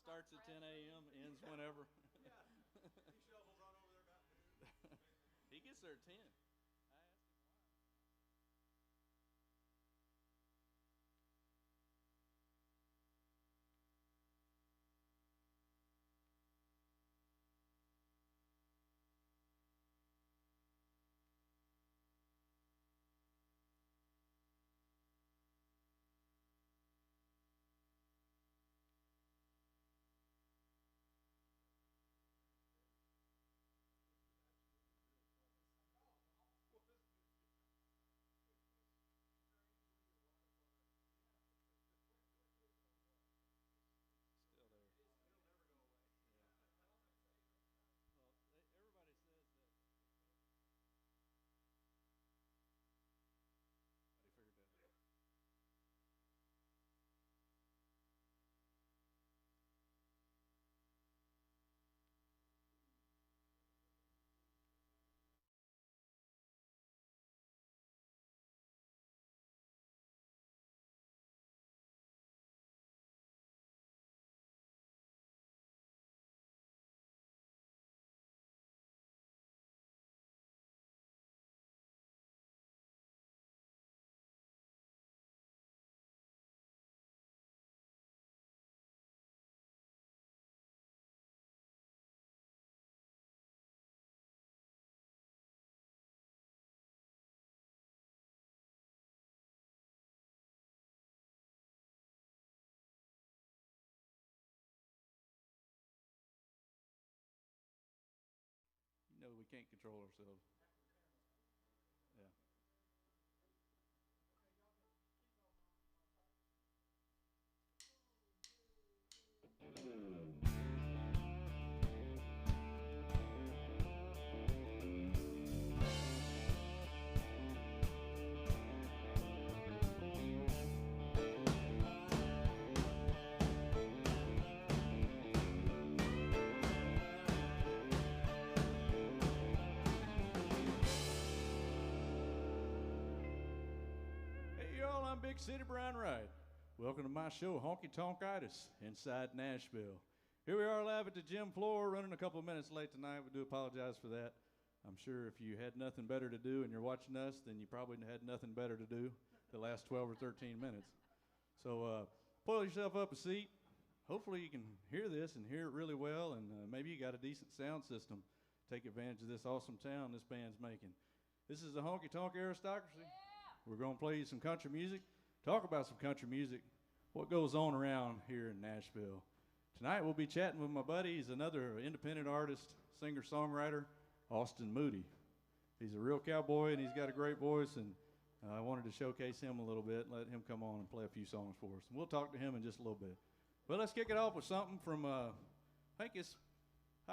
Starts at 10 a.m., ends whenever. He gets there at 10. You know we can't control ourselves. Yeah. I'm Big City Brian Wright. Welcome to my show, Honkytonkitis, inside Nashville. Here we are live at the gym floor, running a couple of minutes late tonight. We do apologize for that. I'm sure if you had nothing better to do and you're watching us, then you probably had nothing better to do the last 12 or 13 minutes. So pull yourself up a seat. Hopefully you can hear this and hear it really well, and maybe you got a decent sound system. Take advantage of this awesome sound this band's making. This is the Honky Tonk Aristocracy. Yeah. We're going to play you some country music, talk about some country music, what goes on around here in Nashville. Tonight we'll be chatting with my buddy. He's another independent artist, singer-songwriter, Austin Moody. He's a real cowboy, and he's got a great voice, and I wanted to showcase him a little bit, let him come on and play a few songs for us. And we'll talk to him in just a little bit. But let's kick it off with something from, I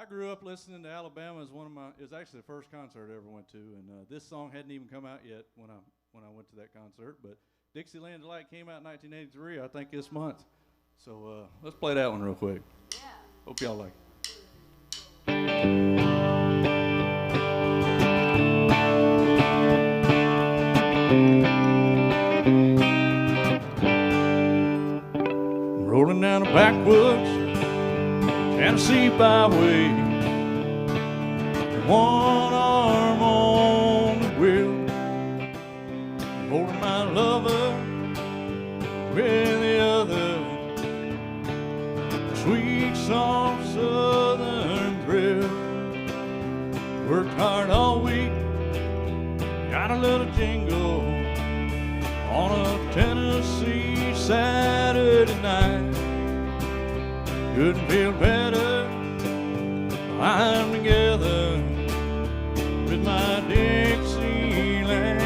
grew up listening to Alabama as it was actually the first concert I ever went to, and this song hadn't even come out yet when I went to that concert, but Dixieland Delight came out in 1983, I think this month. So let's play that one real quick. Yeah. Hope y'all like it. Rolling down the backwoods Tennessee byway, one arm on the wheel, holding my lover with the other, sweet soft southern thrill. Worked hard all week, got a little jingle on a Tennessee Saturday night. Couldn't feel better, I'm together with my Dixieland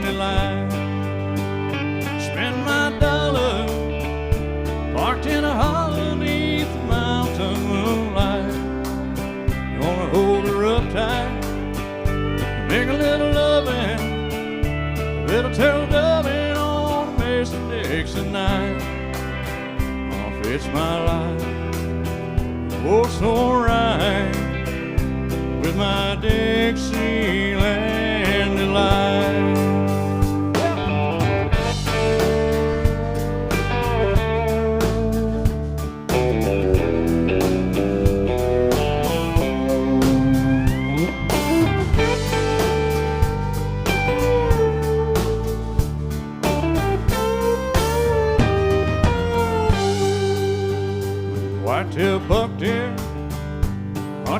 Delight. Spend my dollar parked in a hollow beneath the mountain moonlight. Gonna hold her up tight, make a little loving, a little turtle doving on a Mason-Dixon night. Oh, it's my life, oh so right, with my Dixieland Delight.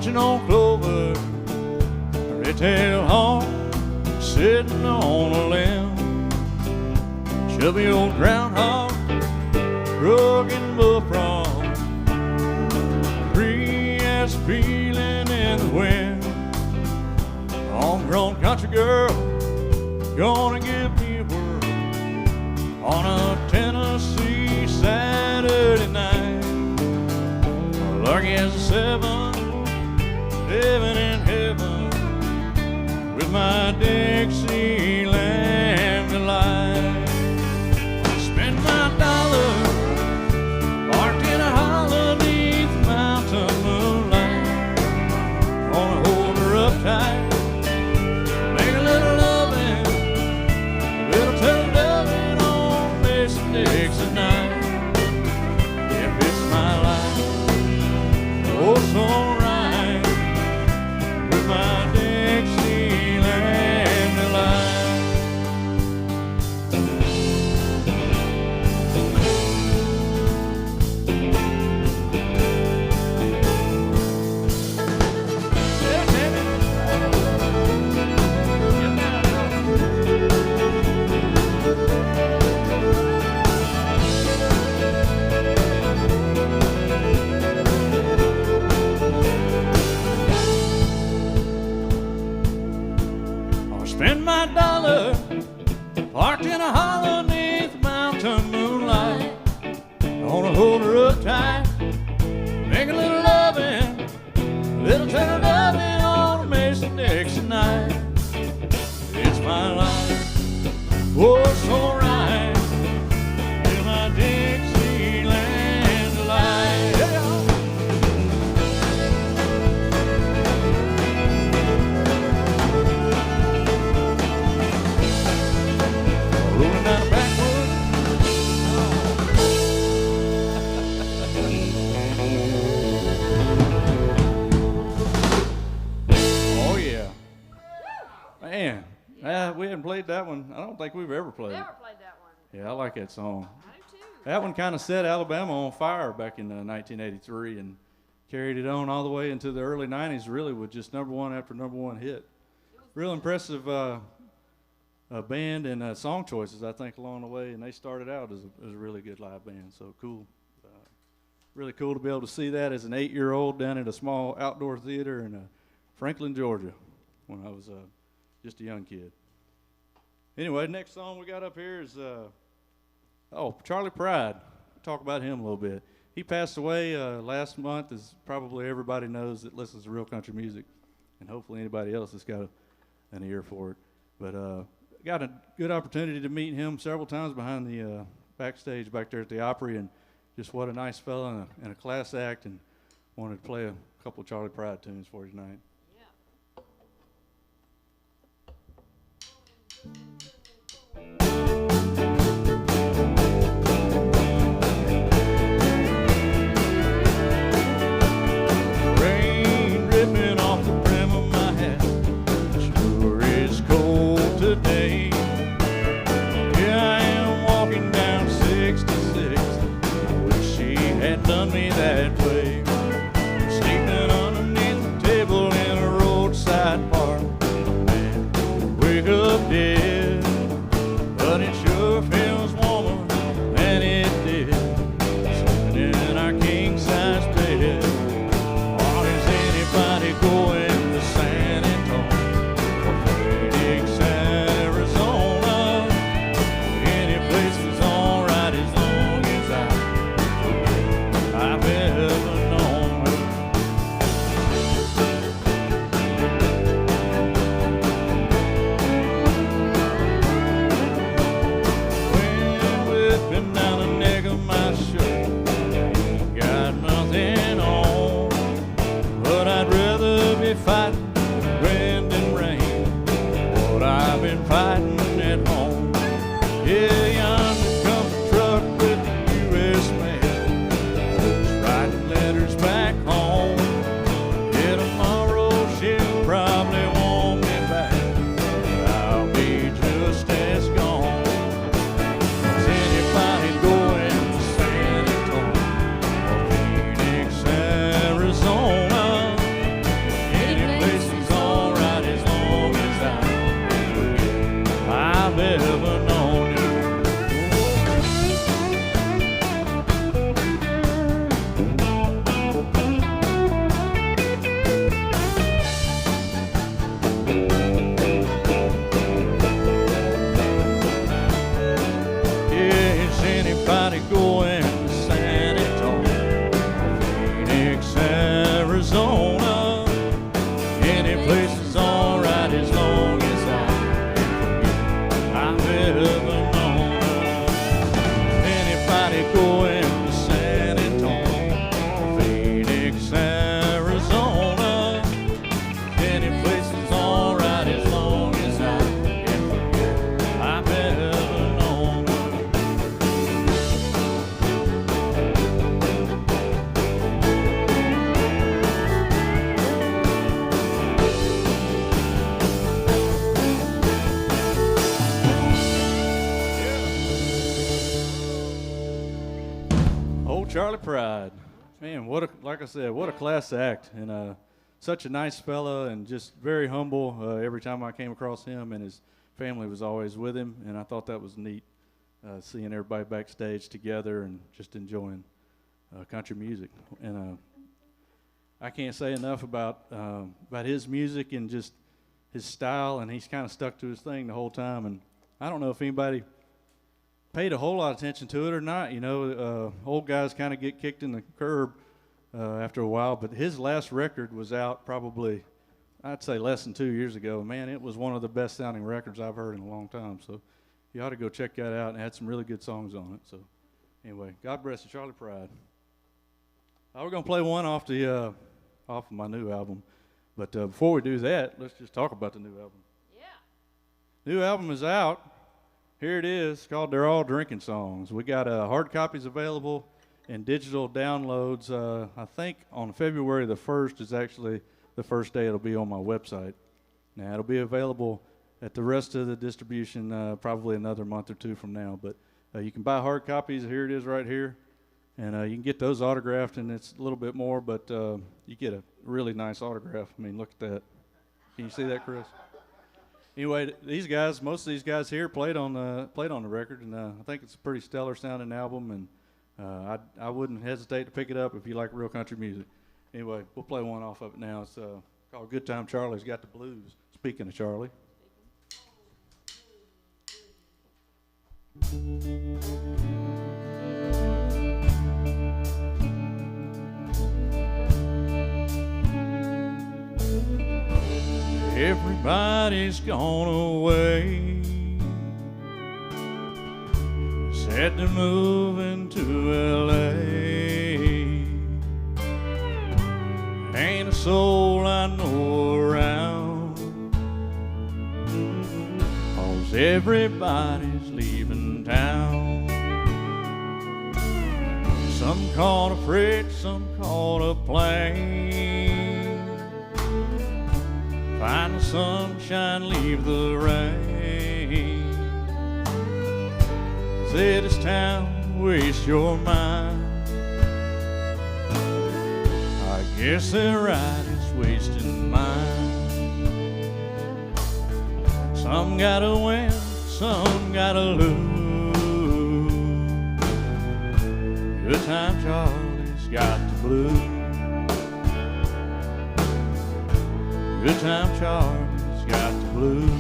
munching on clover, a red-tailed hawk sitting on a limb, chubby old groundhog, rugged bullfrog, free as a feeling in the wind. Homegrown country girl, gonna give me a whirl on a Tennessee Saturday night. Larky as a 7, living in heaven with my Dixieland Delight. Spend my dollar parked in a hollow beneath mountain moonlight. Gonna hold her up tight, make a little loving, a little tough loving on this Dixie night. If it's my life, oh, so right with my Dixieland Delight. Spend my dollar parked in a hollow beneath mountain moonlight. Gonna hold her up tight, make a little loving, little tender loving on a Mason Dixie night. It's my life, oh, so right, in my Dixieland Delight. Yeah. Rolling down the backwoods. Oh yeah, man. We haven't played that one. I don't think we've ever played it. Never played that one. Yeah, I like that song. I do too. That one kind of set Alabama on fire back in 1983 and carried it on all the way into the early 90s, really, with just number one after number one hit. Real impressive band and song choices, I think, along the way, and they started out as a really good live band, so cool. Really cool to be able to see that as an 8-year-old down at a small outdoor theater in Franklin, Georgia, when I was just a young kid. Anyway, next song we got up here is, Charlie Pride. Talk about him a little bit. He passed away last month, as probably everybody knows that listens to real country music, and hopefully anybody else has got an ear for it. But got a good opportunity to meet him several times behind the backstage back there at the Opry, and just what a nice fella and a class act, and wanted to play a couple of Charlie Pride tunes for you tonight. Rain dripping off the brim of my hat, sure is cold today. Here I am walking down 66, I wish she had done me that way. Sleeping underneath the table in a roadside park, man, wake up dead, but it sure feels warmer than it did, sleeping in our king-size bed. Or is anybody going to San Antone or Phoenix, Arizona? Charlie Pride. Man, like I said, what a class act, and such a nice fella, and just very humble. Every time I came across him, and his family was always with him, and I thought that was neat, seeing everybody backstage together and just enjoying country music. And I can't say enough about his music and just his style, and he's kind of stuck to his thing the whole time. And I don't know if anybody paid a whole lot of attention to it or not. You know, old guys kind of get kicked in the curb after a while, but his last record was out probably, I'd say, less than 2 years ago. Man, it was one of the best sounding records I've heard in a long time. So you ought to go check that out, and it had some really good songs on it. So anyway, God bless you, Charlie Pride. We're going to play one off of my new album. But before we do that, let's just talk about the new album. Yeah. New album is out. Here it is. It's called They're All Drinking Songs. We got hard copies available and digital downloads. I think on February the 1st is actually the first day it'll be on my website. Now, it'll be available at the rest of the distribution probably another month or two from now. But you can buy hard copies. Here it is right here. And you can get those autographed, and it's a little bit more, but you get a really nice autograph. I mean, look at that. Can you see that, Chris? Anyway, these guys, most of these guys here played on the record, and I think it's a pretty stellar sounding album, and I wouldn't hesitate to pick it up if you like real country music. Anyway, we'll play one off of it now. It's called Good Time Charlie's Got the Blues. Speaking of Charlie. Everybody's gone away, said they're moving to L.A. Ain't a soul I know around, 'cause everybody's leaving town. Some caught a freight, some caught a plane. Find the sunshine, leave the rain. Say this town, waste your mind. I guess they're right, it's wasting mine. Some gotta win, some gotta lose. Good time Charlie's got the blues. Good time Charlie's got the blues.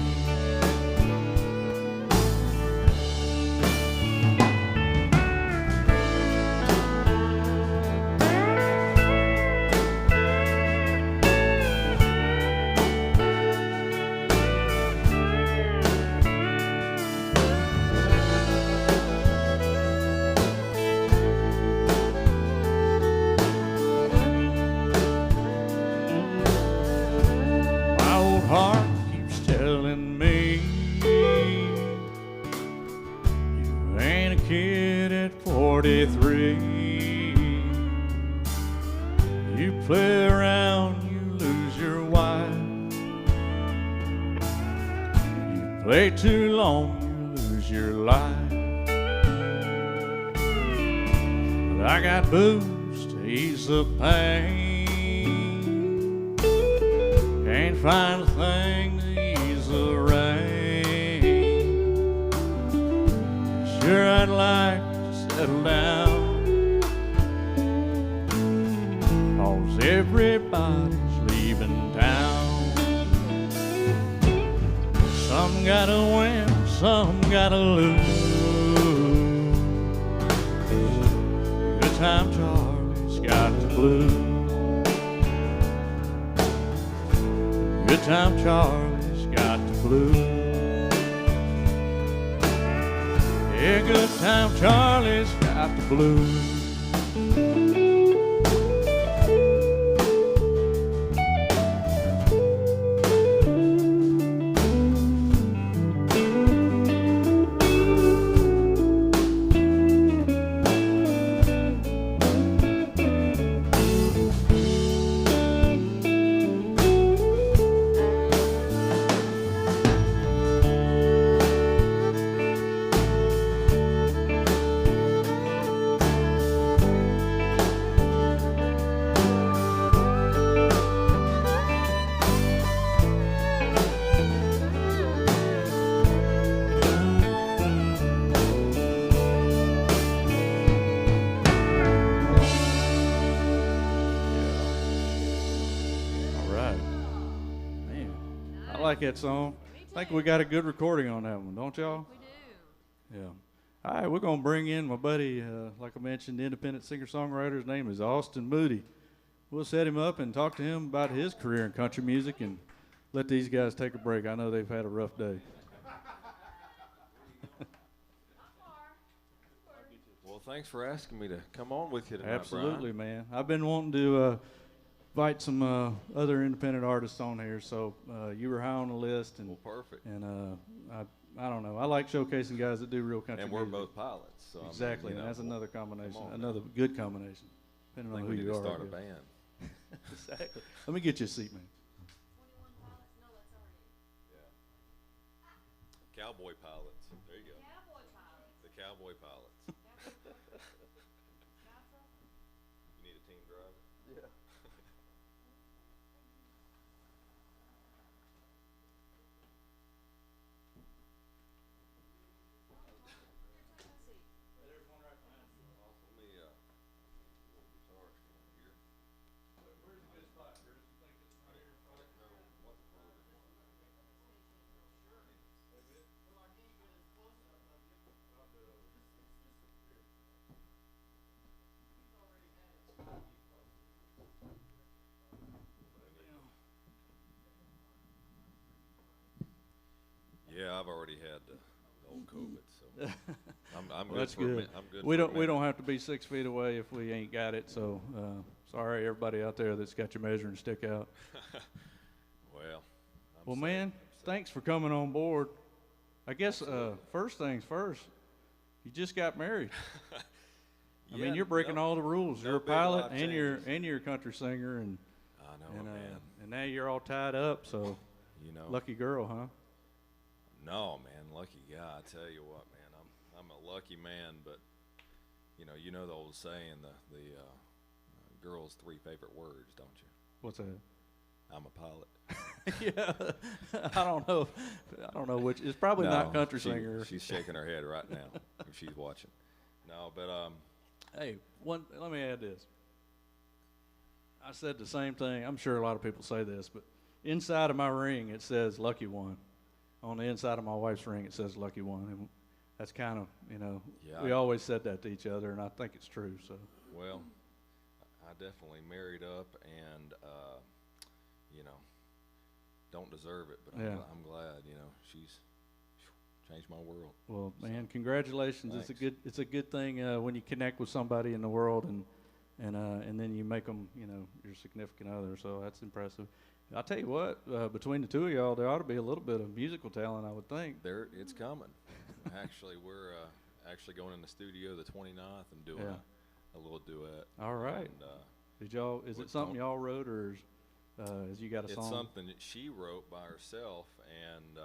You play around, you lose your wife. You play too long, you lose your life. But I got booze to ease the pain. Can't find a thing to ease the rain. Sure, I'd like to settle down, 'cause everybody's leaving town. Some gotta win, some gotta lose. Good time Charlie's got the blues. Good time Charlie's got the blues. Yeah, good time Charlie's got the blues. like that song. I think we got a good recording on that one, don't y'all? We do. Yeah. All right, we're going to bring in my buddy, like I mentioned, independent singer-songwriter. His name is Austin Moody. We'll set him up and talk to him about his career in country music and let these guys take a break. I know they've had a rough day. Well, thanks for asking me to come on with you tonight, Absolutely, Brian. man. I've been wanting to invite some other independent artists on here, so you were high on the list. And, well, perfect. And I don't know. I like showcasing guys that do real country and we're music. both pilots. So Exactly, I mean, and that's another combination, on, another good combination, depending I on think who we need you to are. start a band. Exactly. Let me get you a seat, man. 21 pilots? No, that's already. Yeah. Cowboy pilots. There you go. Cowboy pilots. The cowboy pilots. You need a team driver? Yeah. Yeah, I've already had the old COVID, so I'm Well, good that's for good. I'm good. We for a don't we minute. don't have to be 6 feet away if we ain't got it. So sorry, everybody out there that's got your measuring stick out. Well, Well, man, thanks for coming on board. I guess first things first, you just got married. I mean, you're breaking all the rules. no You're a big pilot life and you're changes. a country singer, and I know, man. and now you're all tied up. So You know, lucky girl, huh? No, man, lucky guy. I tell you what, man, I'm a lucky man. But you know the old saying, the girl's 3 favorite words, don't you? What's that? I'm a pilot. Yeah, I don't know. I don't know which. It's probably not country singer. She's shaking her head right now if she's watching. No, but Hey, let me add this. I said the same thing. I'm sure a lot of people say this, but inside of my ring it says "Lucky One." On the inside of my wife's ring it says "Lucky One," and that's kind of Yeah, we always said that to each other, and I think it's true. So well, I definitely married up, and don't deserve it, but I'm glad. She's changed my world. well, man, congratulations. Thanks. It's a good thing when you connect with somebody in the world and then you make them your significant other. So that's impressive. I'll tell you what, between the two of y'all, there ought to be a little bit of musical talent, I would think. It's coming. Actually, we're actually going in the studio the 29th and doing a little duet. All right. And, Is it with something Tonk. y'all wrote, or is you got a song? It's something that she wrote by herself, and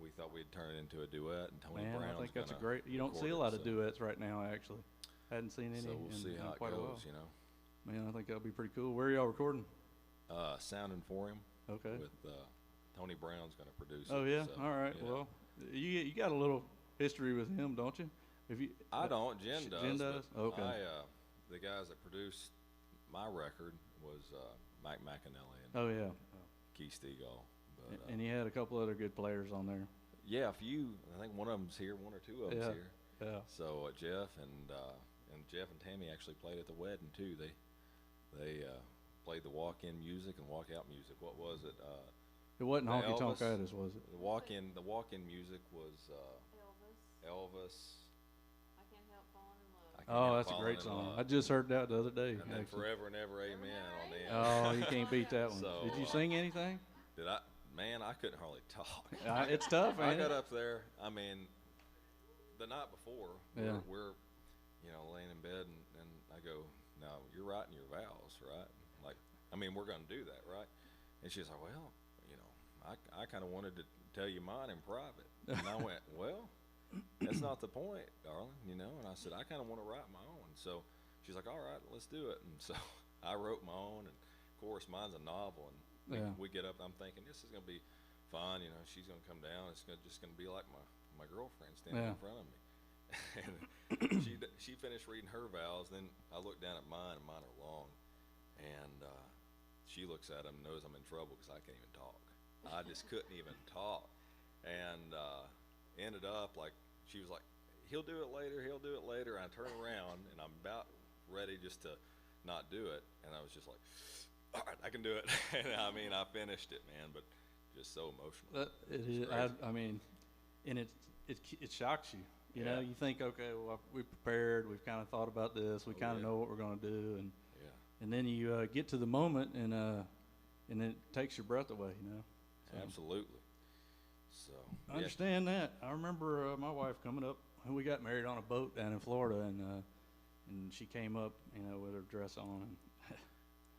we thought we'd turn it into a duet. And Tony Man, Brown's I think that's a gonna great. You don't see a record lot of it, so- duets right now, actually. Hadn't seen any So we'll in, see in how it quite a while. goes. Man, I think that'll be pretty cool. Where are y'all recording? Sounding for him. Okay. With Tony Brown's going to produce Oh it. yeah. so, All right. yeah. Well, you got a little history with him, don't you? I don't. Jen does. Jen does? But Okay. The guys that produced my record was Mike McAnally and Oh yeah. Keith Stegall. But, And you had a couple other good players on there. yeah, a few. I think one of them's here. One or two of them's Yeah. here. Yeah. So Jeff and Jeff and Tammy actually played at the wedding too. They played the walk-in music and walk-out music. What was it? It wasn't The Honkytonkitis, was it? The walk-in music was Elvis. Elvis. I can't help falling in love. I Can't Oh, Help that's a Falling great in song. Love. I just heard that the other day. And then actually. Forever and Ever Amen on the end. Oh, you can't beat that one. So, Did you sing anything? Did I? Man, I couldn't hardly talk. It's tough, I ain't got it? up there. I mean, the night before, Yeah. we're laying in bed, and I go, "Now you're writing your vows, right? Like, I mean, we're going to do that, right?" And she's like, "Well, I kind of wanted to tell you mine in private." And I went, "Well, that's not the point, darling, And I said, "I kind of want to write my own." So she's like, "All right, let's do it." And so I wrote my own, and of course, mine's a novel, and we get up, and I'm thinking this is going to be fun. She's going to come down. It's just going to be like my girlfriend standing in front of me. And she finished reading her vows. Then I look down at mine, and mine are long. And she looks at them and knows I'm in trouble because I can't even talk. I just couldn't even talk. And ended up like, she was like, he'll do it later, he'll do it later. And I turn around and I'm about ready just to not do it. And I was just like, all right, I can do it. And I mean, I finished it, man, but just so emotional. It is. I mean, and it shocks you. You know, you think, okay, well, we prepared. We've kind of thought about this. We kind of know what we're going to do, and then you get to the moment, and it takes your breath away. You know. So. Absolutely. So I understand that. I remember my wife coming up. We got married on a boat down in Florida, and she came up, you know, with her dress on, and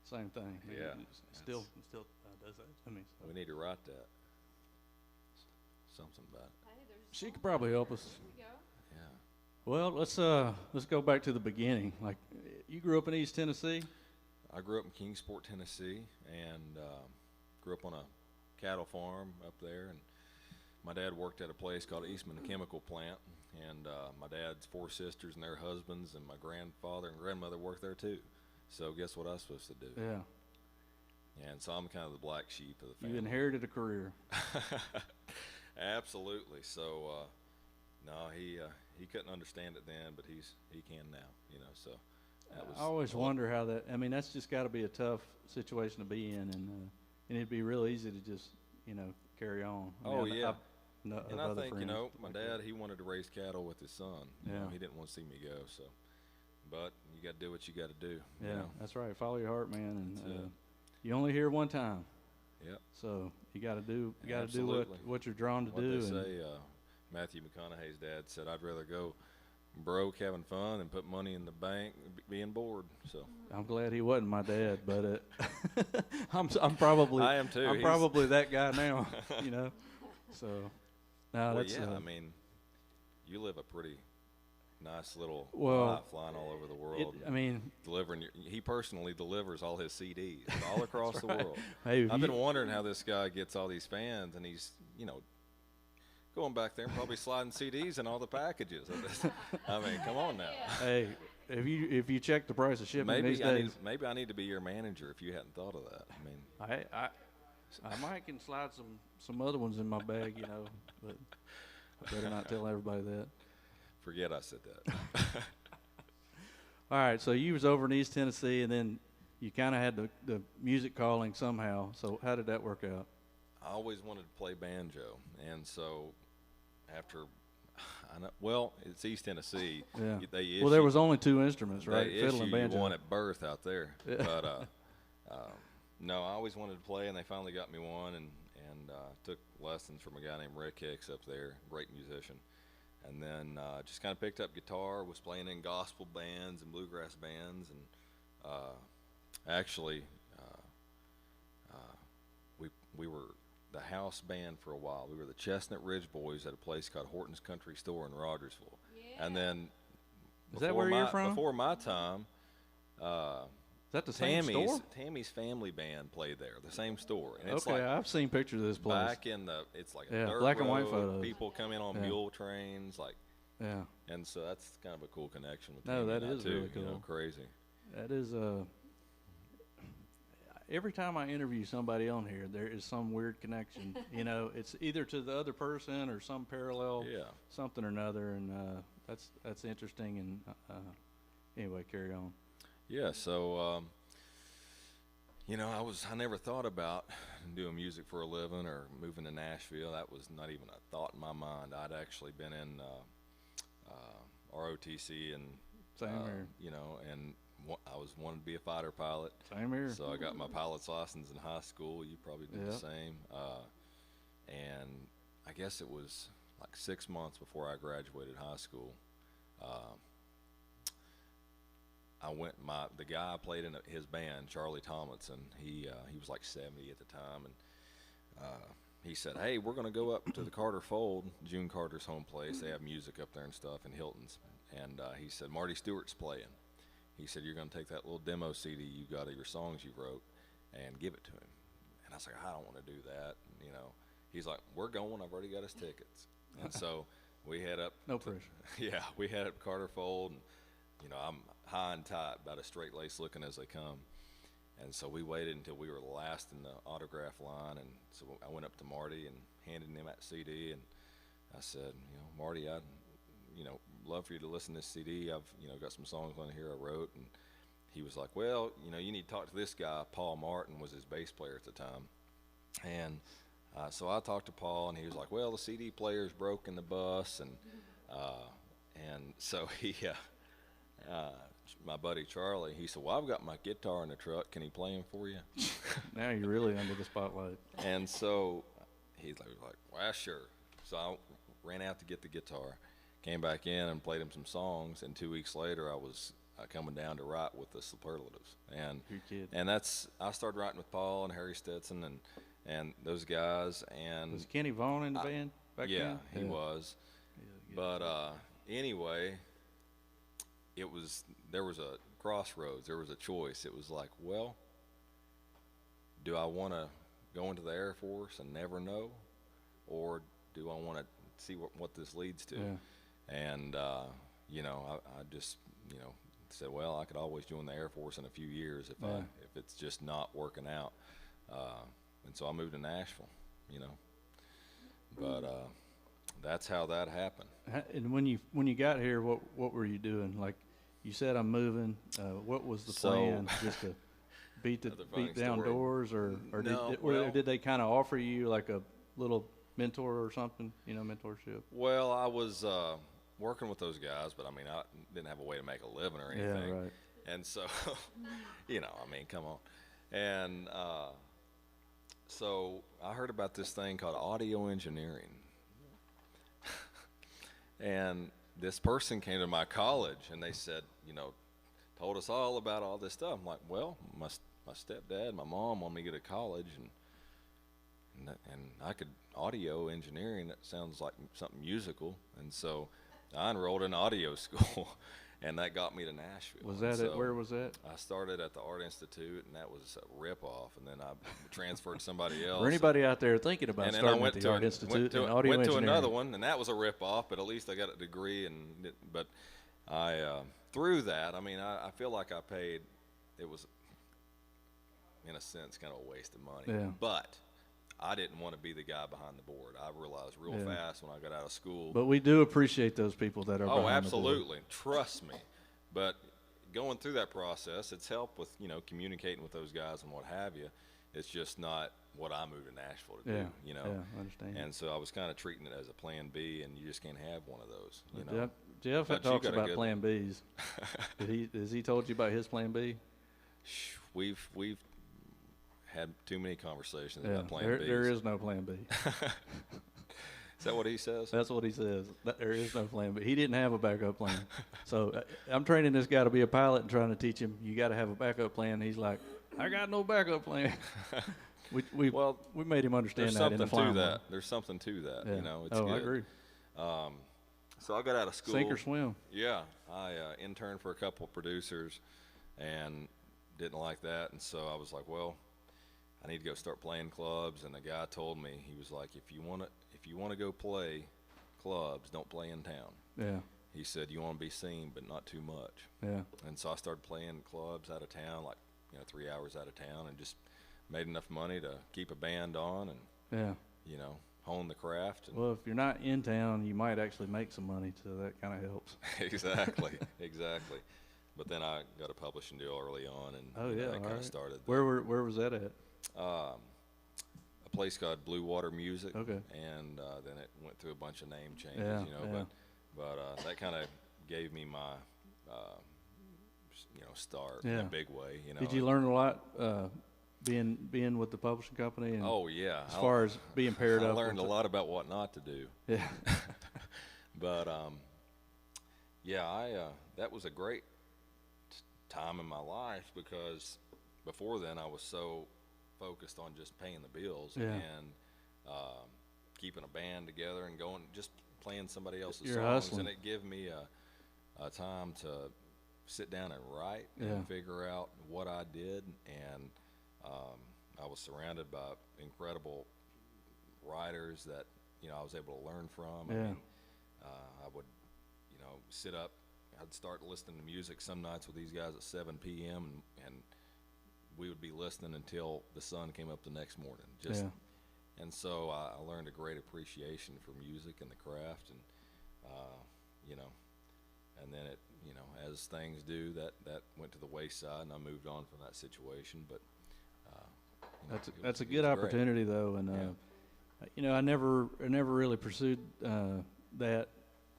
same thing. Yeah. Still does that to me. So. We need to write that. Something about it. Hey, there's She could probably help us. There we go. Yeah. Well, let's go back to the beginning. Like, you grew up in East Tennessee. I grew up in Kingsport, Tennessee, and grew up on a cattle farm up there. And my dad worked at a place called Eastman Chemical Plant. And my dad's 4 sisters and their husbands, and my grandfather and grandmother worked there too. So guess what I was supposed to do? Yeah. And so I'm kind of the black sheep of the family. You inherited a career. Absolutely. So no, he couldn't understand it then, but he can now. You know, so that was. I always wonder how that. I mean, that's just got to be a tough situation to be in, and it'd be real easy to just, you know, carry on. Yeah. And I think, you know, my dad, he wanted to raise cattle with his son. You know, he didn't want to see me go. So, but you got to do what you got to do. Yeah, you know? that's right. Follow your heart, man, and you only hear one time. Yep. So you got to do Absolutely. what you're drawn to what do. They say, Matthew McConaughey's dad said, "I'd rather go broke having fun than put money in the bank being bored." So I'm glad he wasn't my dad, but I'm probably I am too. I'm probably that guy now, you know. So no, well, that's I mean, you live a pretty nice little Well, life, flying all over the world. I mean, delivering. He personally delivers all his CDs all across the world. Hey, I've been wondering how this guy gets all these fans, and he's, you know, going back there and probably sliding CDs in all the packages. I mean, come on now. Hey, if you check the price of shipping these days, maybe I need to be your manager if you hadn't thought of that. I mean, I might can slide some other ones in my bag, you know, but I better not tell everybody that. Forget I said that. All right, so you was over in East Tennessee, and then you kind of had the music calling somehow. So how did that work out? I always wanted to play banjo, and so after, it's East Tennessee. Yeah. They Well, there was only 2 instruments, right? They Fiddle and banjo. one at birth out there. Yeah. But no, I always wanted to play, and they finally got me one, and took lessons from a guy named Rick Hicks up there, great musician. And then just kind of picked up guitar, was playing in gospel bands and bluegrass bands, and actually we were the house band for a while. We were the Chestnut Ridge Boys at a place called Horton's Country Store in Rogersville. Yeah. And then Is that where you're from? Before my time, Is that the same store? Tammy's family band played there, the same store. And it's Okay, like I've seen pictures of this place. back in it's like a dirt black and white road, photos. people come in on mule trains, like. Yeah. And so that's kind of a cool connection with No, Tammy that and I is too, really you know, cool. crazy. That is every time I interview somebody on here, there is some weird connection. You know, it's either to the other person or some parallel, something or another, and that's interesting. And anyway, carry on. Yeah. So you know, I never thought about doing music for a living or moving to Nashville. That was not even a thought in my mind. I'd actually been in ROTC and Same here. you know, and I was wanting to be a fighter pilot. Same here. So I got my pilot's license in high school. You probably did the same. And I guess it was like 6 months before I graduated high school. The guy I played in his band, Charlie Tomlinson, he was like 70 at the time, and he said, "Hey, we're going to go up to the Carter Fold, June Carter's home place. They have music up there and stuff in Hilton's." And he said, "Marty Stewart's playing." He said, "You're going to take that little demo CD you got of your songs you wrote and give it to him." And I was like, "I don't want to do that." And, you know, he's like, "We're going. I've already got his tickets." And so we head up. No pressure. Yeah, we head up Carter Fold, and you know, I'm high and tight, about as straight-laced looking as they come. And so we waited until we were last in the autograph line, and so I went up to Marty and handed him that CD, and I said, Marty, I'd, love for you to listen to this CD. I've, got some songs on here I wrote, and he was like, well, you need to talk to this guy. Paul Martin was his bass player at the time, and so I talked to Paul, and he was like, well, the CD player's broke in the bus, and so he, my buddy Charlie, he said, well, I've got my guitar in the truck. Can he play him for you? Now you're really under the spotlight. And so he's like, well, sure. So I ran out to get the guitar, came back in and played him some songs, and 2 weeks later I was coming down to write with the Superlatives. And I started writing with Paul and Harry Stetson and those guys. And was Kenny Vaughn in the band back then? Yeah, he was. But anyway, there was a crossroads. There was a choice. It was like, well, do I want to go into the Air Force and never know, or do I want to see what this leads to? Yeah. And I just said, well, I could always join the Air Force in a few years if it's just not working out. And so I moved to Nashville, but that's how that happened. And when you got here, what were you doing? Like you said, I'm moving. What was the plan? Just to beat down story. Doors, or did they kind of offer you like a little mentor or something? Mentorship. Well, I was working with those guys, but I didn't have a way to make a living or anything. Yeah, right. And so, come on. And so I heard about this thing called audio engineering. And this person came to my college, and they said, told us all about all this stuff. I'm like, well, my stepdad, my mom wanted me to go to college, and I could audio engineering. That sounds like something musical, and so I enrolled in audio school, and that got me to Nashville. Was that it? Where was that? I started at the Art Institute, and that was a rip-off, and then I transferred to somebody else. For anybody out there thinking about starting at the Art Institute and audio engineering. Went to another one, and that was a rip-off, but at least I got a degree. But I through that, I feel like I paid. It was, in a sense, kind of a waste of money. Yeah. But I didn't want to be the guy behind the board. I realized real fast when I got out of school. But we do appreciate those people that are behind absolutely. the board. Trust me. But going through that process, it's helped with, communicating with those guys and what have you. It's just not what I moved to Nashville to do, Yeah, I understand. And so I was kind of treating it as a plan B, and you just can't have one of those, Jeff But talks you got a about good plan Bs. Has he told you about his plan B? We've had too many conversations about plan Bs. There is no plan B. Is that what he says? That's what he says. There is no plan B. He didn't have a backup plan. So I'm training this guy to be a pilot and trying to teach him, you got to have a backup plan. He's like, I got no backup plan. we made him understand that in the flying world. There's something to that. Yeah. It's good. I agree. So I got out of school. Sink or swim. Yeah. I interned for a couple of producers and didn't like that. And so I was like, well, I need to go start playing clubs. And the guy told me, he was like, if you want to go play clubs, don't play in town. Yeah. He said, you want to be seen, but not too much. Yeah. And so I started playing clubs out of town, like, 3 hours out of town, and just made enough money to keep a band on and, hone the craft. And well, if you're not in town, you might actually make some money, so that kind of helps. Exactly. But then I got a publishing deal early on, and that kind of started. Where was that at? A place called Blue Water Music. Okay. And then it went through a bunch of name changes, but that kind of gave me my, start in a big way. Did you learn a lot being with the publishing company? And oh yeah. As far as being paired up. I learned a lot about what not to do. Yeah. But that was a great time in my life, because before then I was so focused on just paying the bills and keeping a band together and just playing somebody else's songs. Hustling. And it gave me a time to sit down and write and figure out what I did. And I was surrounded by incredible writers that I was able to learn from. I would sit up. I'd start listening to music some nights with these guys at 7 p.m. and we would be listening until the sun came up the next morning. Just, and so I learned a great appreciation for music and the craft, and you know, and then it, you know, as things do, that went to the wayside, and I moved on from that situation. But you know, That's a good opportunity though, and you know, I never really pursued that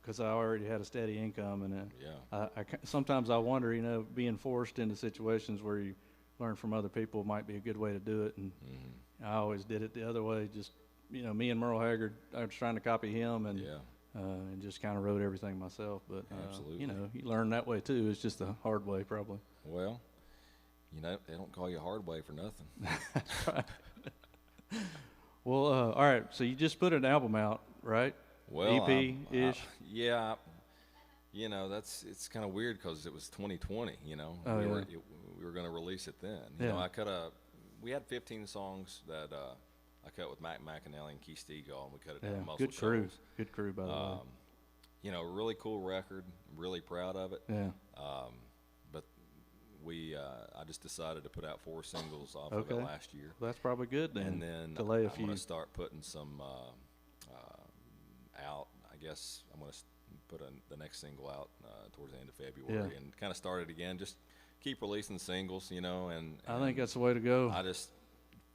because I already had a steady income, and sometimes I wonder, you know, being forced into situations where you learn from other people might be a good way to do it, and I always did it the other way. Just, you know, me and Merle Haggard, I was trying to copy him, and just kind of wrote everything myself. But you know, you learn that way too. It's just the hard way, probably. Well, you know, they don't call you hard way for nothing. That's right. Well, all right. So you just put an album out, right? Well, EP-ish. Yeah. You know, it's kind of weird because it was 2020. You know, we were going to release it then. You know, we had 15 songs that I cut with Mac McAnally and Keith Stegall, and we cut it down to Muscle Shoals. Good crew, by the way. You know, really cool record. I'm really proud of it. Yeah. But I just decided to put out 4 singles off of it last year. Well, that's probably good then. And then delay a I'm few. going to start putting some out. I guess I'm going to put the next single out towards the end of February, and kind of start it again. Just keep releasing singles, you know. And I think that's the way to go. I just,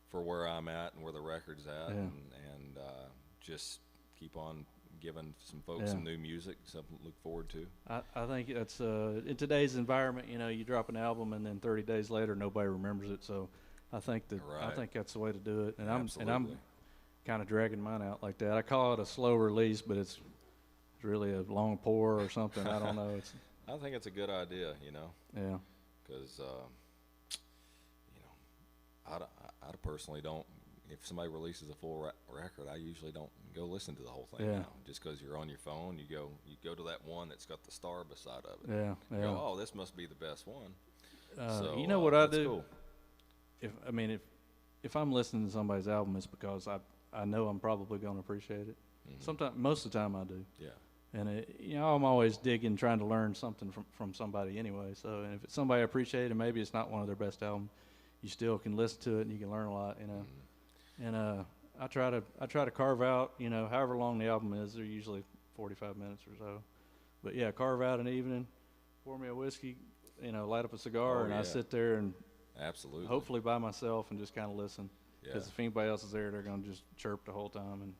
for where I'm at and where the record's at, and just keep on giving some folks some new music, something to look forward to. I think that's in today's environment, you know, you drop an album and then 30 days later nobody remembers it. So I think that's the way to do it. And I'm kind of dragging mine out like that. I call it a slow release, but it's really a long pour or something. I don't know. I think it's a good idea, you know. Yeah. Because you know, I personally don't. If somebody releases a full record, I usually don't go listen to the whole thing now. Just because you're on your phone, you go to that one that's got the star beside of it. Yeah. You go, oh, this must be the best one. So, you know what I do? Cool. If I'm listening to somebody's album, it's because I know I'm probably going to appreciate it. Most of the time I do. Yeah. And you know, I'm always digging, trying to learn something from somebody anyway. So, and if it's somebody I appreciate, and maybe it's not one of their best albums, you still can listen to it and you can learn a lot, you know. And I try to carve out, you know, however long the album is. They're usually 45 minutes or so. But yeah, carve out an evening, pour me a whiskey, you know, light up a cigar, and I sit there and hopefully by myself and just kind of listen. Because if anybody else is there, they're going to just chirp the whole time and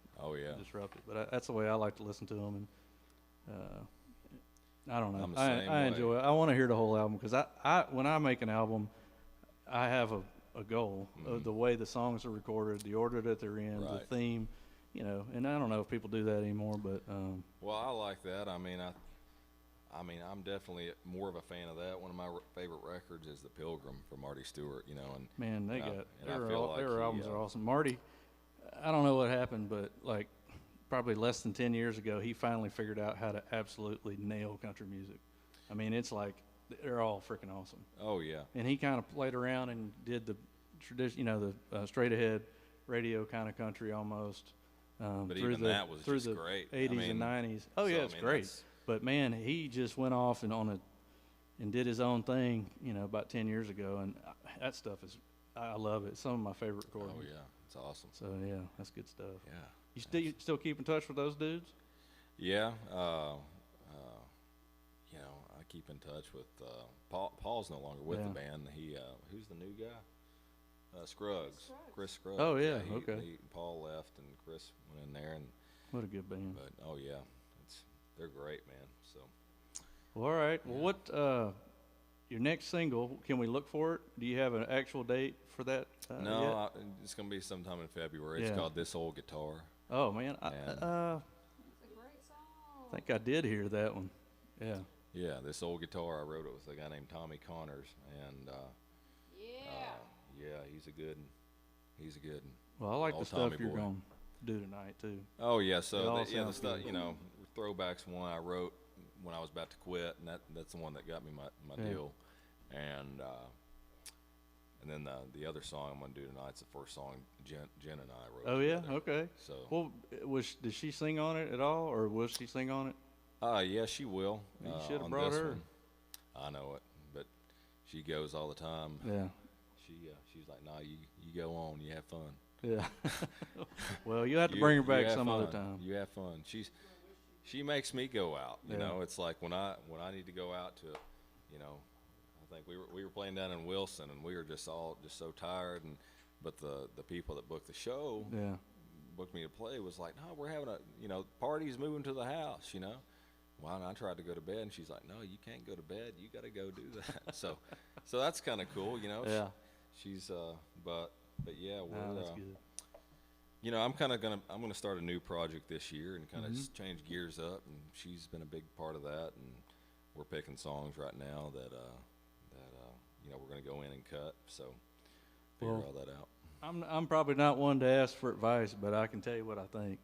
disrupt it. But that's the way I like to listen to them. And I don't know. I enjoy it. I want to hear the whole album because when I make an album, I have a goal of the way the songs are recorded, the order that they're in, the theme, you know. And I don't know if people do that anymore, but well, I like that. I mean, I'm definitely more of a fan of that. One of my favorite records is The Pilgrim from Marty Stewart, you know. And man, their albums are awesome. Marty, I don't know what happened, but like probably less than 10 years ago, he finally figured out how to absolutely nail country music. I mean, it's like they're all freaking awesome. Oh yeah. And he kind of played around and did the tradition, you know, the straight ahead radio kind of country almost. But even that was through just the great. 80s and 90s. Oh yeah, it's great. But man, he just went off and did his own thing, you know, about 10 years ago, and that stuff I love it. It's some of my favorite recordings. Oh yeah, it's awesome. So yeah, that's good stuff. Yeah. You still keep in touch with those dudes? Yeah. You know, I keep in touch with Paul. Paul's no longer with the band. Who's the new guy? Scruggs. Chris Scruggs. Oh yeah, okay. Paul left and Chris went in there, and what a good band. But oh yeah, they're great, man. So. Well, all right. Well, what your next single? Can we look for it? Do you have an actual date for that? No, it's gonna be sometime in February. It's called This Old Guitar. Oh man, It's a great song. I think I did hear that one. Yeah. Yeah, This Old Guitar. I wrote it with a guy named Tommy Connors, and he's a good one. Well, I like the stuff you're gonna do tonight too. Oh yeah, so the stuff, you know, Throwback's one I wrote when I was about to quit, and that's the one that got me my deal, and then the other song I'm gonna do tonight's the first song Jen and I wrote. Oh yeah, together. okay. So well, did she sing on it at all, or will she sing on it? Yeah, she will. You should have brought her. One. I know it, but she goes all the time. Yeah. she's like, nah, you go on, you have fun. Yeah. Well, you have to bring her back some other time. You have fun. She makes me go out. You know, it's like when I need to go out to, you know, I think we were playing down in Wilson, and we were just so tired, but the people that booked the show, booked me to play, was like, no, we're having party's moving to the house, you know. Well, and I tried to go to bed, and she's like, no, you can't go to bed. You got to go do that. so that's kind of cool, you know. Yeah. She's but yeah, that's good. You know, I'm gonna start a new project this year and kind of change gears up, and she's been a big part of that, and we're picking songs right now that you know, we're gonna go in and cut, so figure all that out. I'm probably not one to ask for advice, but I can tell you what I think,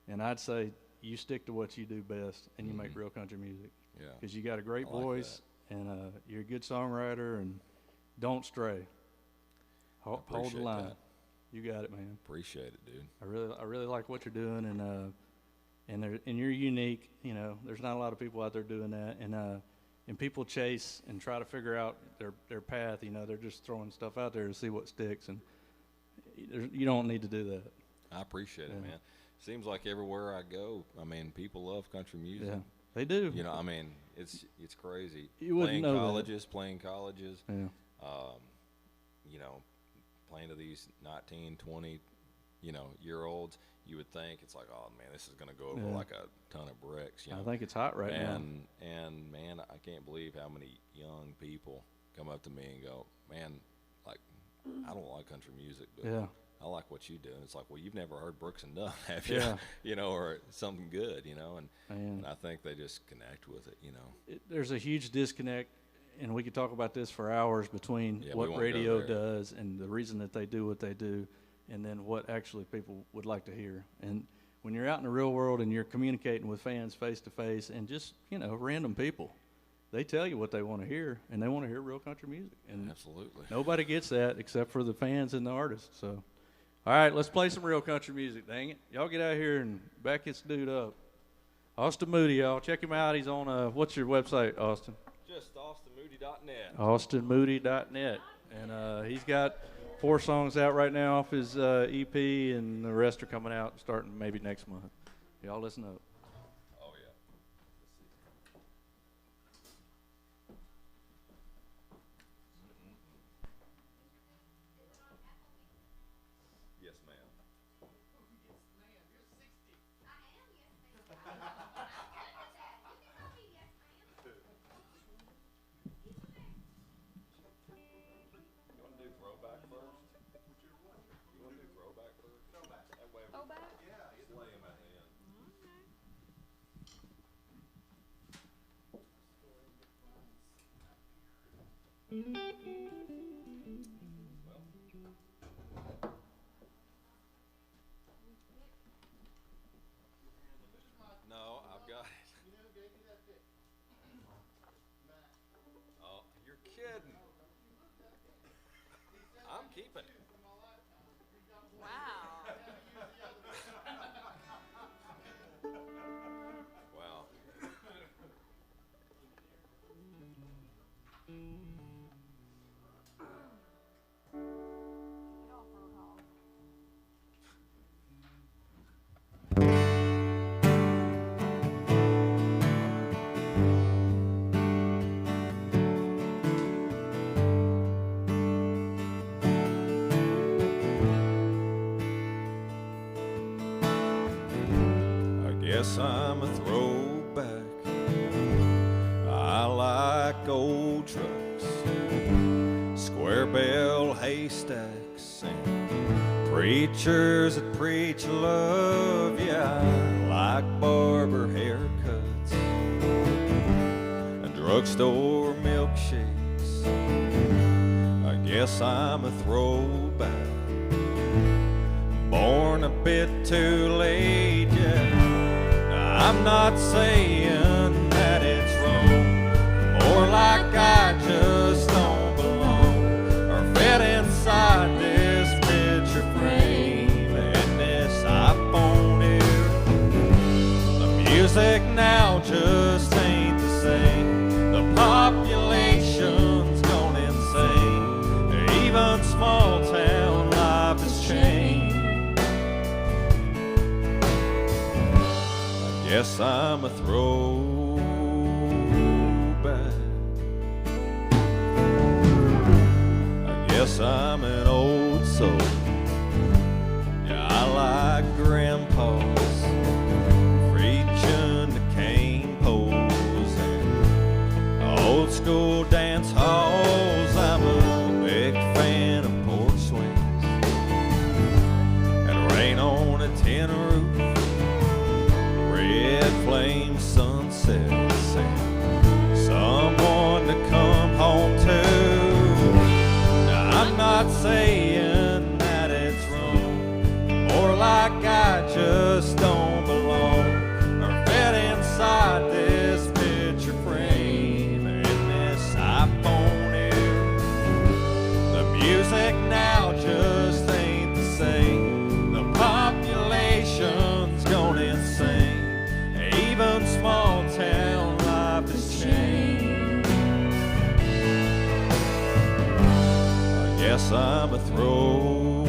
and I'd say you stick to what you do best, and you make real country music. Yeah. Because you got a great voice, and you're a good songwriter, and don't stray. Hold the line. That. You got it, man. Appreciate it, dude. I really like what you're doing, and you're unique. You know, there's not a lot of people out there doing that, and people chase and try to figure out their path. You know, they're just throwing stuff out there to see what sticks, and you don't need to do that. I appreciate it, man. Seems like everywhere I go, I mean, people love country music. Yeah, they do. You know, I mean, it's crazy. You wouldn't know playing colleges. Yeah. You know, playing to these 19, 20, you know, year olds. You would think it's like, oh man, this is gonna go over like a ton of bricks. You know? I think it's hot right now. And man, I can't believe how many young people come up to me and go, man, like, I don't like country music, but I like what you do. And it's like, well, you've never heard Brooks and Dunn, have you? Yeah. You know, or something good, you know, and I think they just connect with it, you know. There's a huge disconnect, and we could talk about this for hours, between what radio does and the reason that they do what they do, and then what actually people would like to hear. And when you're out in the real world and you're communicating with fans face to face and just, you know, random people, they tell you what they want to hear, and they want to hear real country music. And absolutely. Nobody gets that except for the fans and the artists. So, all right, let's play some real country music, dang it. Y'all get out here and back this dude up. Austin Moody, y'all. Check him out. He's on, what's your website, Austin? Just austinmoody.net. austinmoody.net. And he's got 4 songs out right now off his EP, and the rest are coming out starting maybe next month. Y'all listen up. Oh, yeah. Yes, ma'am. You want to do Throwback first? You want to do Throwback first? Throwback. That way. Throwback? Yeah, just lay him at the end. No, I've got it. Oh, you're kidding. I'm keeping it. Wow. Wow. Guess I'm a throwback. I like old trucks, square bell haystacks, and preachers that preach love. Yeah, I like barber haircuts and drugstore milkshakes. I guess I'm a throwback, born a bit too late. Yeah, I'm not saying that it's wrong, more like I just don't belong, or fit inside this picture frame and this iPhone here. The music now just ain't the same. The population's gone insane. Even small town life has changed. I guess I'm a throwback. I guess I'm an old soul. Yeah, I like grandpas preaching the cane poles and old school dance halls. I'm a big fan of porch swings and rain on a tin roof, red flame sunsets, and someone to come home to. Now, I'm not saying that it's wrong, or like I just don't belong, or fit inside this picture frame and this iPhone here. The music now just ain't the same. The population's gone insane. Even small town life has changed. I guess I'm a throwback.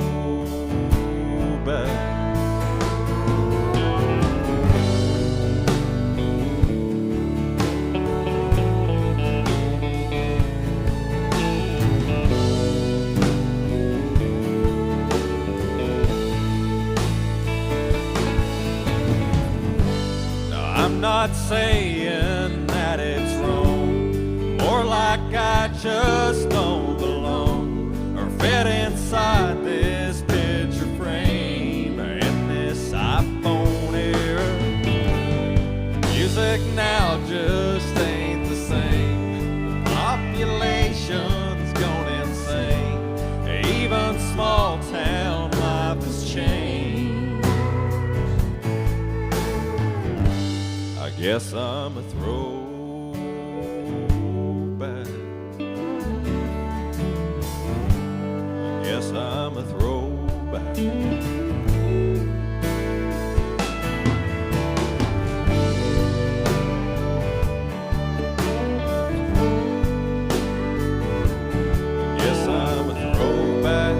I'm not saying that it's wrong, or like I just don't belong, or fit inside this picture frame in this iPhone era. Music now just ain't the same. The population's gone insane. Even small town life has changed. I guess I'm a throwback. I guess I'm a throwback. Yes, I'm a throwback.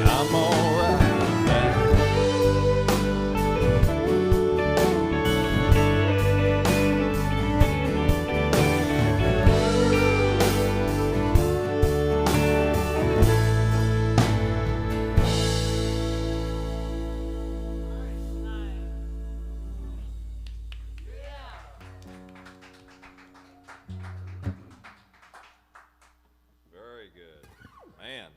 I'm alright. Very good. Man,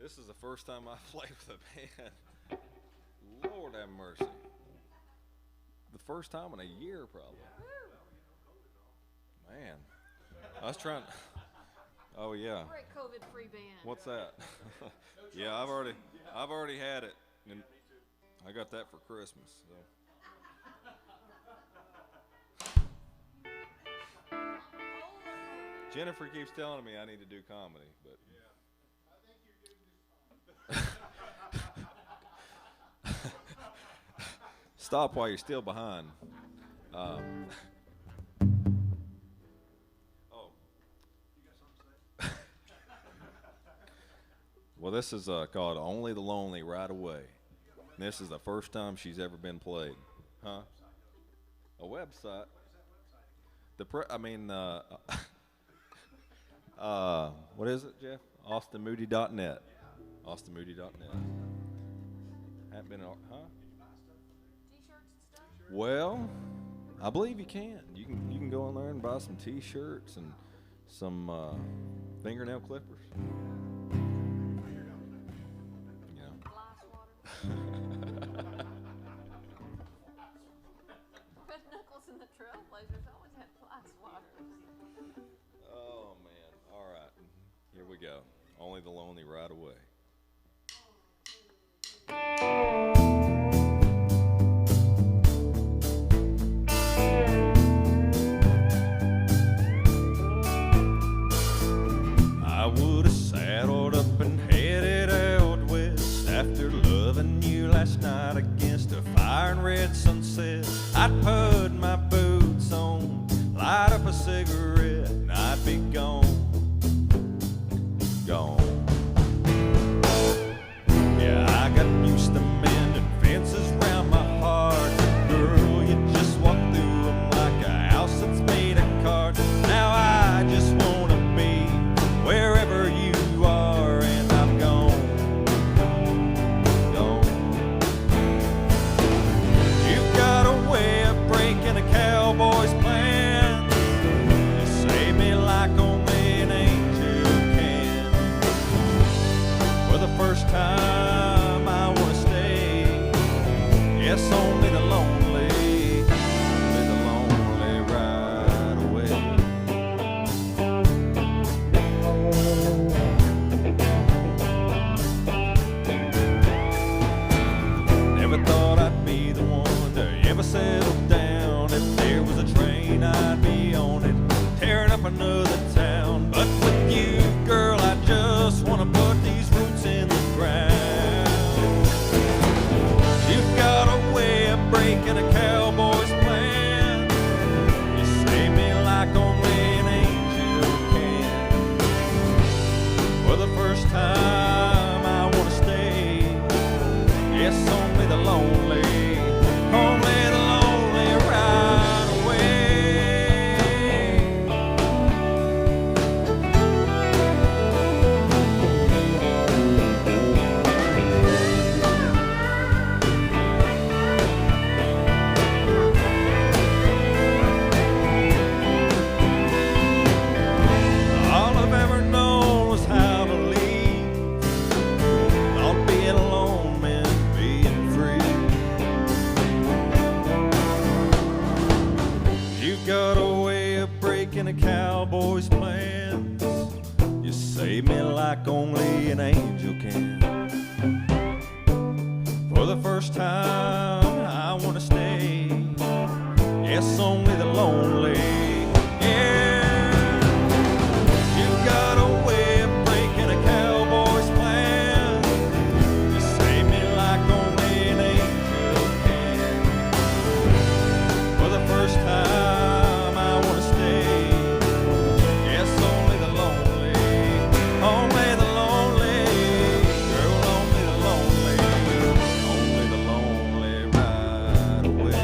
this is the first time I've played with a band. Lord have mercy. The first time in a year, probably. Man, I was trying. Oh yeah. We're a COVID-free band. What's that? Yeah, I've already had it, and I got that for Christmas. So. Jennifer keeps telling me I need to do comedy, but stop while you're still behind. Oh. Well, this is called "Only the Lonely Right Away." And this is the first time she's ever been played. Huh? A website. What is it, Jeff? AustinMoody.net. AustinMoody.net. Haven't been, huh? T-shirts and stuff? Well, I believe you can. You can go in there and buy some T-shirts and some fingernail clippers. You know. Glass water. Red Knuckles and the Trailblazers always had glass water. Oh man! All right, here we go. Only the Lonely Right Away. I would have saddled up and headed out west after loving you last night against a fire and red sunset. I'd put my boots on, light up a cigarette, and I'd be gone. Yes, only the lonely ride away. Never thought I'd be the one to ever settle down. If there was a train, I'd be on it, tearing up another town. But with you, girl, I just want to put these roots in the ground. You've got a way of breaking a cowboy's plan. You save me like only an angel can. For the first time, I want to stay. Yes, only the lonely ride away. All I've ever known was how to leave. Thought being alone meant being free. You've got a way of breaking a cowboy's plans. You save me like only an angel can. For the first time, I want to stay. Yes, only the lonely. Yeah. You've got a way of breaking a cowboy's plan. You save me like only an angel can. For the first time, I want to stay. Yes, only the lonely, girl, only the lonely ride away.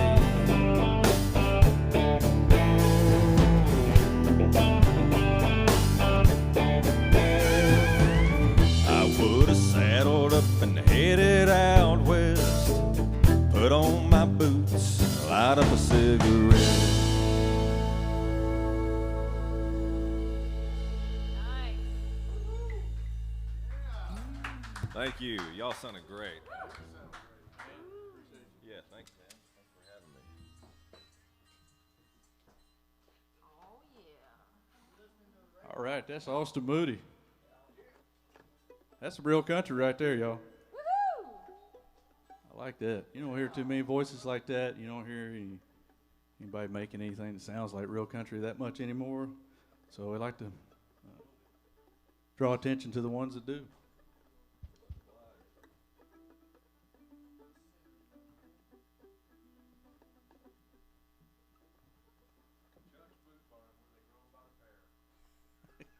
I would have saddled up and headed out west, put on my boots, light up a cigarette. Nice. Thank you. Y'all sounded great. Yeah, thanks, man. Thanks for having me. Oh, yeah. All right, that's Austin Moody. That's some real country right there, y'all. Woohoo! I like that. You don't hear too many voices like that. You don't hear anybody making anything that sounds like real country that much anymore. So we like to draw attention to the ones that do.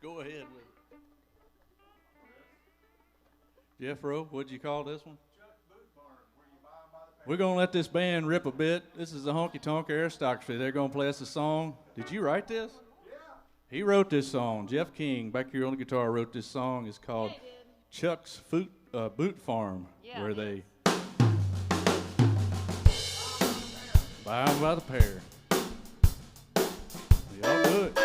Go ahead with it. Jeffro, what'd you call this one? We're going to let this band rip a bit. This is the Honky Tonk Aristocracy. They're going to play us a song. Did you write this? Yeah. He wrote this song. Jeff King, back here on the guitar, wrote this song. It's called Chuck's Boot Farm, where they buy them by the pair. Y'all do it.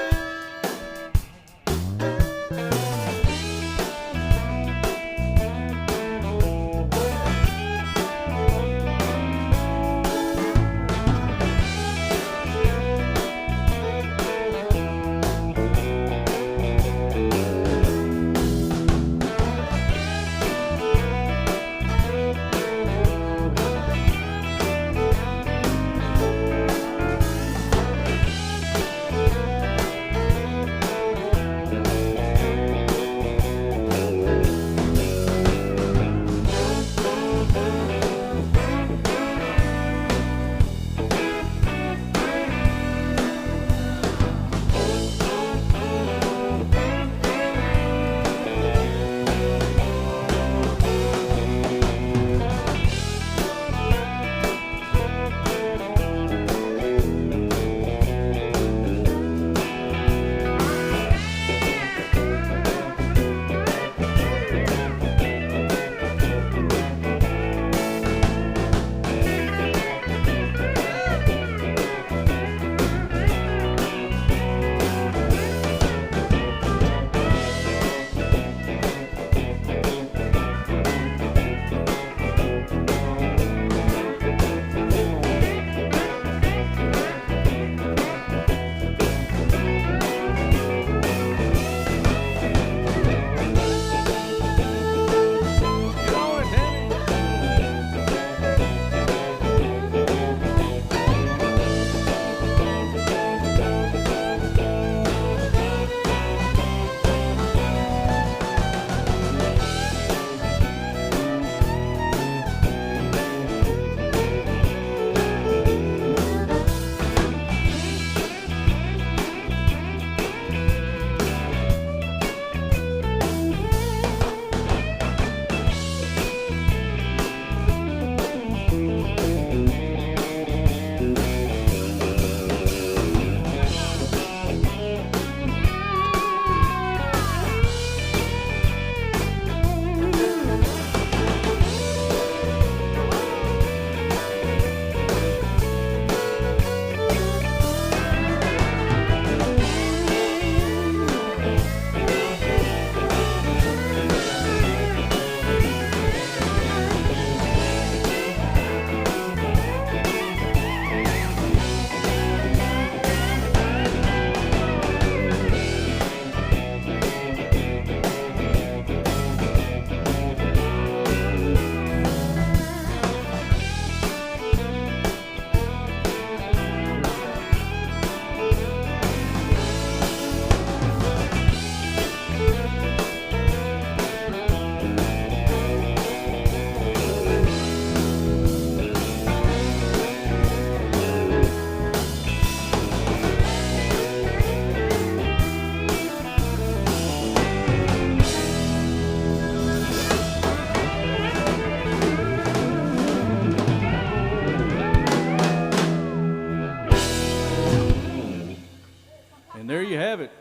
have it.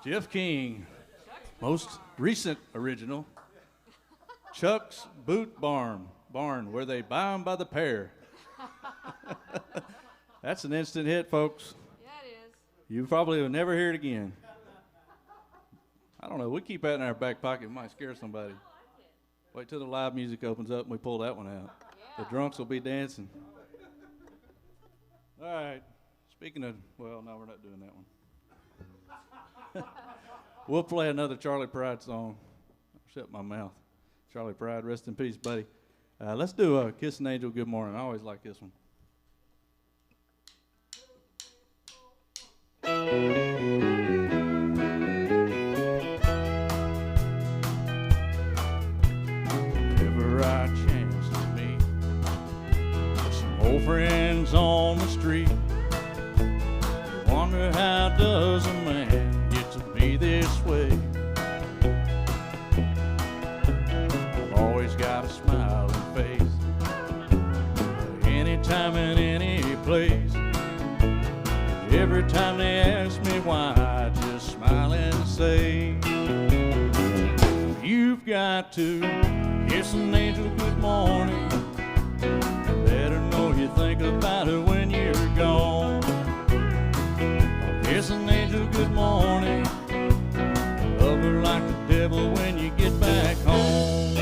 Jeff King, most recent original. Chuck's Boot Barn, where they buy 'em by the pair. That's an instant hit, folks. Yeah, it is. You probably will never hear it again. I don't know. We keep that in our back pocket. It might scare somebody. Wait till the live music opens up and we pull that one out. The drunks will be dancing. All right. Speaking of, well, no, we're not doing that one. We'll play another Charlie Pride song. Shut my mouth. Charlie Pride, rest in peace, buddy. Let's do Kiss an Angel, Good Morning. I always like this one. Whenever I chance to meet some old friends on the street, you wonder how does a man get to be this way? I've always got a smiling face, anytime and any place. Every time they ask me why, I just smile and say, you've got to kiss an angel good morning. Let her know you think about her when you're gone. Kiss an angel good morning. Love her like the devil when you get back home.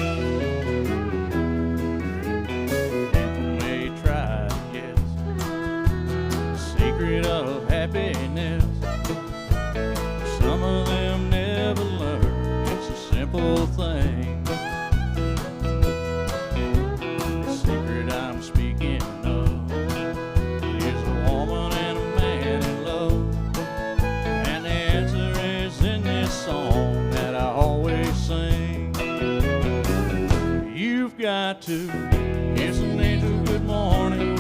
People may try to guess the secret of happiness. Some of them never learn. It's a simple thing. The secret I'm speaking of is a woman and a man in love. And the answer is in this song that I always sing. You've got to kiss an angel good morning.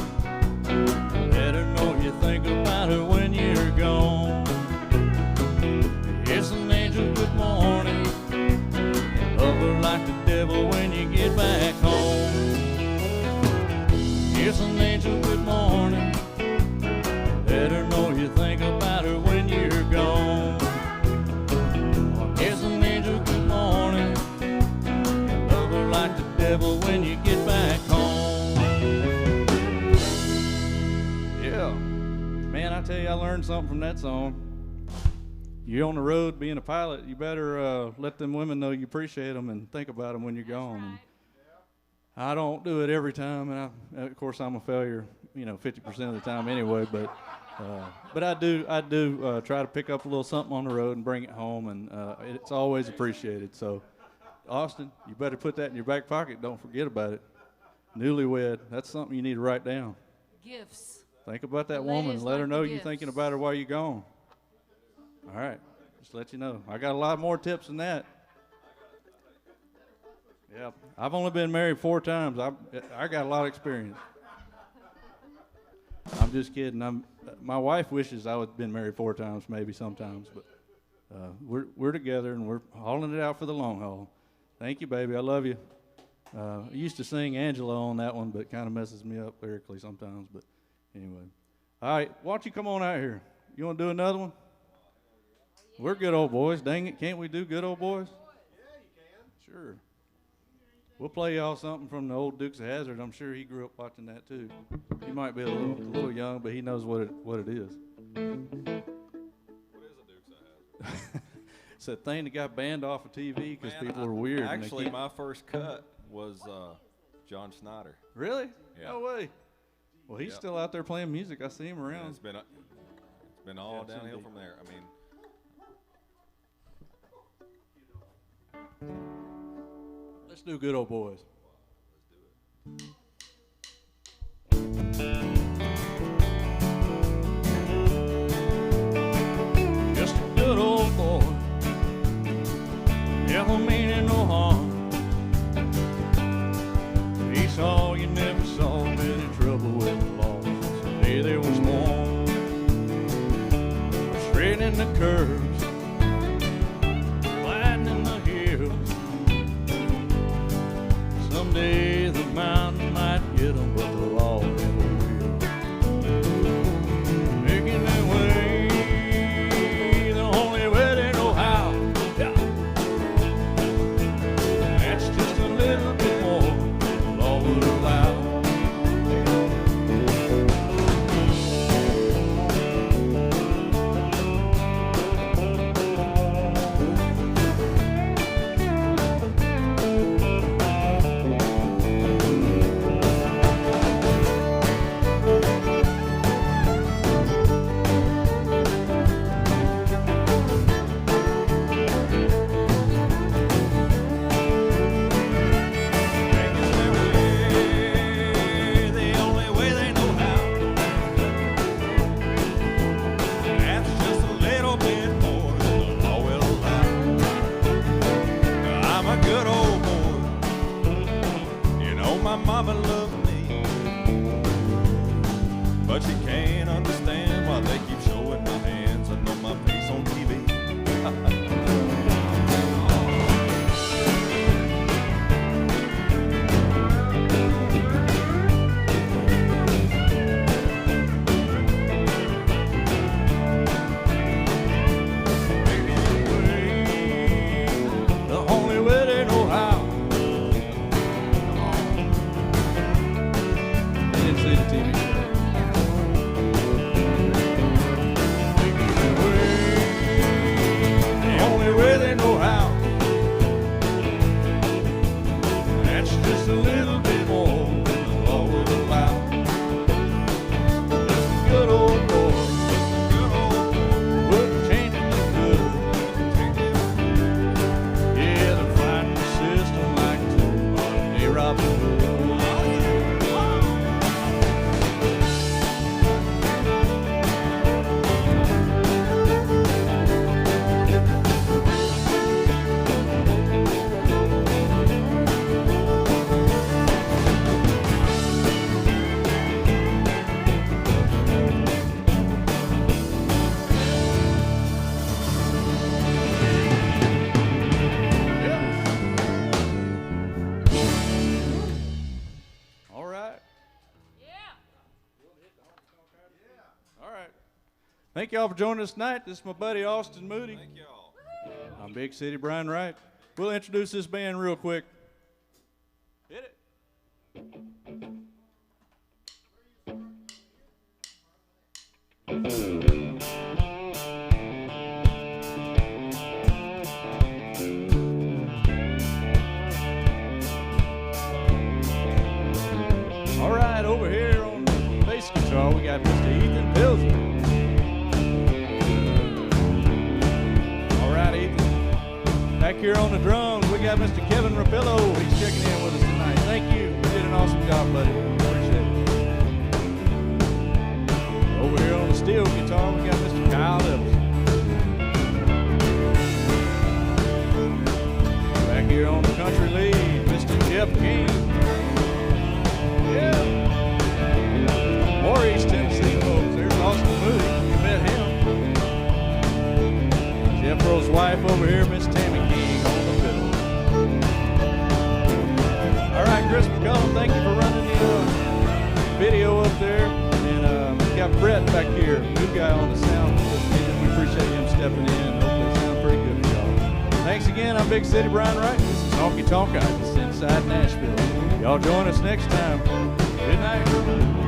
Let her know you think about her when you're gone. Kiss an angel good morning. Love her like the devil when you get back home. Kiss an angel good morning. Let her know you think about her when you're gone. Kiss an angel good morning. Love her like the devil when you get back home. Yeah. Man, I tell you, I learned something from that song. You're on the road being a pilot, you better let them women know you appreciate them and think about them when you're gone. Right. I don't do it every time, and of course I'm a failure, 50% of the time anyway. But I do try to pick up a little something on the road and bring it home, and it's always appreciated. So, Austin, you better put that in your back pocket. Don't forget about it. Newlywed, that's something you need to write down. Gifts. Think about that The woman ladies and let her like know the you're gifts. thinking about her while you're gone. All right, just let you know. I got a lot more tips than that. Yeah, I've only been married 4 times. I got a lot of experience. I'm just kidding. My wife wishes I would have been married 4 times, maybe sometimes, but we're together and we're hauling it out for the long haul. Thank you, baby. I love you. I used to sing Angela on that one, but it kind of messes me up lyrically sometimes. But anyway, all right. Why don't you come on out here? You want to do another one? We're good old boys. Dang it, can't we do good old boys? Yeah, you can. Sure. We'll play y'all something from the old Dukes of Hazzard. I'm sure he grew up watching that too. He might be a little young, but he knows what it is. What is a Dukes of Hazzard? It's that thing that got banned off of TV because people are weird. and they Actually, can't- my first cut was John Snyder. Really? Yeah. No way. Well, he's Yep. still out there playing music. I see him And around. it's been all Yeah, downhill indeed. from there. I mean, Let's do good old boys. Just a good old boy, never meaning no harm. He saw you never saw, been in trouble with the law since the day they was born. Straightening the curves, widening the hills. Someday the mountain might get them, but the law never will. Making their way, they're but she can't understand why they keep showing my hands and not my face on TV. The only way they know how. They didn't see the TV show. The only way they know how. That's just a little bit more than the law would allow. Good old boy, wouldn't change it for good. Yeah, they're fighting the system like Monday Robin Hood. All right. Yeah. All right. Thank y'all for joining us tonight. This is my buddy Austin Moody. Thank y'all. I'm Big City Brian Wright. We'll introduce this band real quick. Hit it. All right, over here on the bass guitar, we got Mr. Ethan Pilsner. All right, Ethan. Back here on the drums, we got Mr. Kevin Rapillo. He's checking in with us tonight. Thank you. You did an awesome job, buddy. Appreciate it. Over here on the steel guitar, we got Mr. Kyle Evans. Back here on the country lead, Mr. Jeff King. Yeah. More East Tennessee folks. There's Austin Moody. You met him. Jeffro's wife over here, Miss Tammy King, on the fiddle. All right, Chris McCollum, thank you for running the video up there. And we got Brett back here, new guy on the sound. We appreciate him stepping in. Hopefully it sounds pretty good for y'all. Thanks again. I'm Big City Brian Wright. This is Honky Tonkitis inside Nashville. Y'all join us next time. Good night.